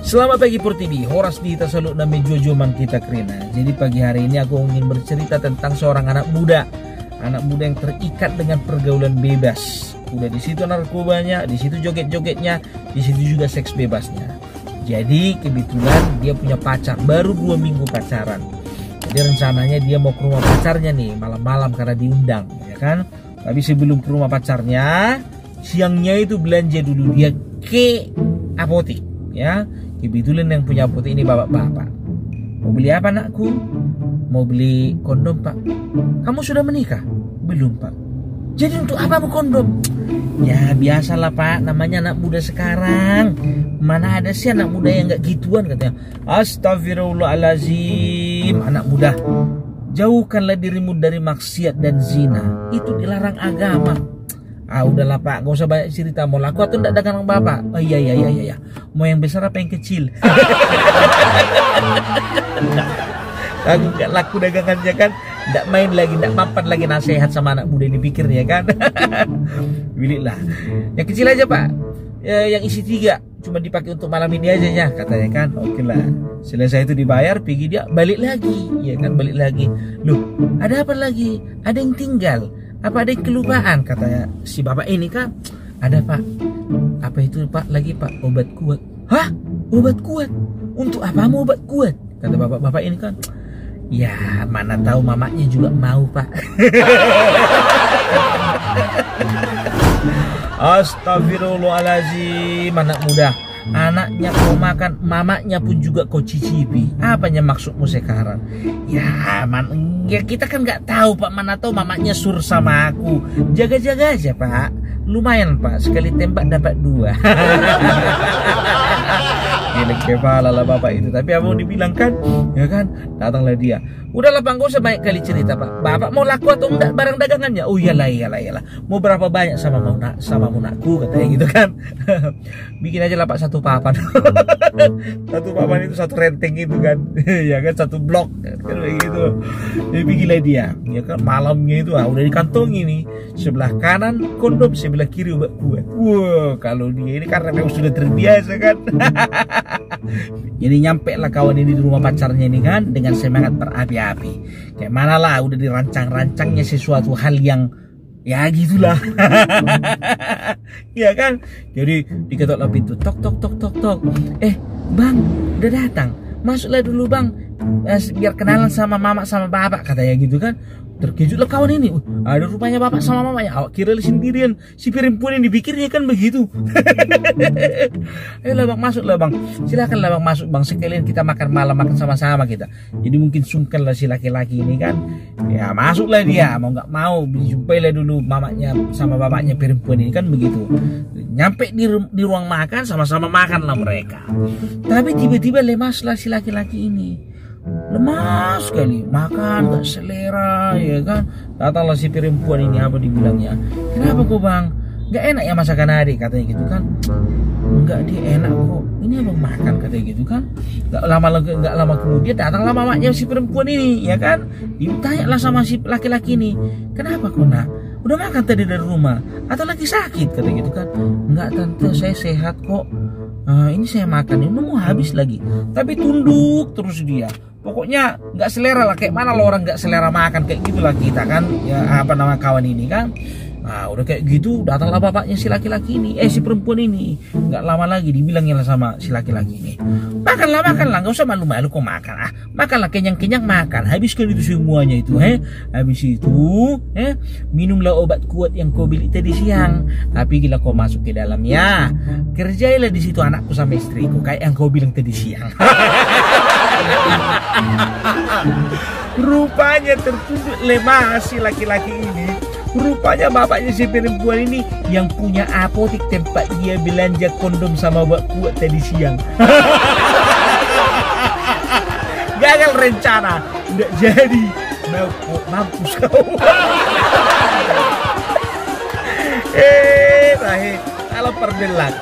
Selamat pagi Purtibi, Horas di Tasaluk nami Jojo man kita kerina. Jadi pagi hari ini aku ingin bercerita tentang seorang anak muda yang terikat dengan pergaulan bebas. Udah di situ narkobanya, di situ joget-jogetnya, di situ juga seks bebasnya. Jadi kebetulan dia punya pacar, baru 2 minggu pacaran. Jadi rencananya dia mau ke rumah pacarnya nih malam-malam karena diundang, ya kan? Tapi sebelum ke rumah pacarnya, siangnya itu belanja dulu dia ke apotek, ya. Kebetulan yang punya apotek ini bapak-bapak. Mau beli apa anakku? Mau beli kondom pak. Kamu sudah menikah? Belum pak. Jadi untuk apa mau kondom? Ya biasalah pak, namanya anak muda sekarang. Mana ada sih anak muda yang gak gituan katanya. Astagfirullahaladzim. Anak muda, jauhkanlah dirimu dari maksiat dan zina. Itu dilarang agama. Udahlah pak, gak usah banyak cerita. Mau laku atau enggak dagang bapak? Oh iya. Mau yang besar apa yang kecil? Aku gak laku dagangannya kan. Nggak main lagi, nggak mapan lagi nasihat sama anak muda ini pikirnya kan. Pilihlah yang kecil aja pak, yang isi 3 cuma dipakai untuk malam ini aja ya katanya kan. Oke lah, selesai itu dibayar, pergi dia balik lagi, ya kan, balik lagi. Loh, ada apa lagi? Ada yang tinggal? Apa ada yang kelupaan? Katanya si bapak ini kan. Ada pak. Apa itu pak lagi pak? Obat kuat. Hah? Obat kuat? Untuk apa mau obat kuat? Kata bapak-bapak ini kan. Ya mana tahu mamanya juga mau pak. Astagfirullahaladzim. Anak muda, anaknya kau makan, mamanya pun juga kau cicipi. Apanya maksudmu sekarang? Ya kita kan nggak tahu pak, mana tahu mamanya sur sama aku. Jaga-jaga aja pak. Lumayan pak, sekali tembak dapat 2. Gilek kepala lah bapak itu. Tapi apa mau dibilang kan, ya kan, datanglah dia. Udahlah bang, gak usah banyak kali cerita pak. Bapak mau laku atau enggak barang dagangannya? Oh iyalah. Mau berapa banyak sama munakku katanya gitu kan. Bikin aja lah pak 1 papan. 1 papan itu 1 renteng itu kan. Ya kan, 1 blok kan begitu. Jadi bikinlah dia, ya kan, malamnya itu udah dikantongi nih. Sebelah kanan kondom, sebelah kiri obat kuat. Wow, kalau dia ini karena memang sudah terbiasa kan. Jadi nyampe lah kawan ini di rumah pacarnya ini kan, dengan semangat berapi-api. Kayak mana lah, udah dirancang-rancangnya sesuatu hal yang ya gitulah. Ya kan. Jadi diketok lah pintu, tok. Bang, udah datang. Masuklah dulu bang, biar kenalan sama mama sama bapak katanya gitu kan. Terkejutlah kawan ini. Ada rupanya bapak sama mamanya. Awak kira sendirian, si perempuan yang dipikirnya kan begitu. Ayolah bang, masuklah bang. Silakanlah bang, masuk bang. Sekalian kita makan malam, makan sama-sama kita. Jadi mungkin sungkan lah si laki-laki ini kan. Ya masuklah dia, mau nggak mau jumpailah dulu mamanya sama bapaknya perempuan ini kan begitu. Nyampe di ruang makan, sama-sama makan lah mereka. Tapi tiba-tiba lemaslah si laki-laki ini. Lemas sekali, makan gak selera, ya kan. Datanglah si perempuan ini, apa dibilangnya, kenapa kok bang, gak enak ya masakan adik katanya gitu kan. Enggak, dia enak kok, ini abang makan katanya gitu kan. Gak lama kemudian datanglah mamanya si perempuan ini, ya kan. Ditanyalah sama si laki-laki ini, kenapa kok nak, udah makan tadi dari rumah atau lagi sakit katanya gitu kan. Enggak tante, saya sehat kok. Ini saya makan, ini mau habis lagi. Tapi tunduk terus dia. Pokoknya nggak selera lah, kayak mana lo orang nggak selera makan kayak gitulah kita kan, ya apa nama kawan ini kan. Nah udah kayak gitu datanglah bapaknya si laki-laki ini, si perempuan ini. Nggak lama lagi dibilangnya lah sama si laki-laki ini, makanlah nggak usah malu-malu kok makan, makanlah kenyang-kenyang makan, habiskan itu semuanya itu, habis itu minumlah obat kuat yang kau beli tadi siang. Tapi gila kau masuk ke dalamnya, kerjailah di situ anakku sama istriku kayak yang kau bilang tadi siang. Rupanya tertunduk lemah si laki-laki ini. Rupanya bapaknya si perempuan ini yang punya apotek tempat dia belanja kondom sama obat kuat tadi siang. Gagal rencana, nggak jadi. Mampus kau. Kalau perdelak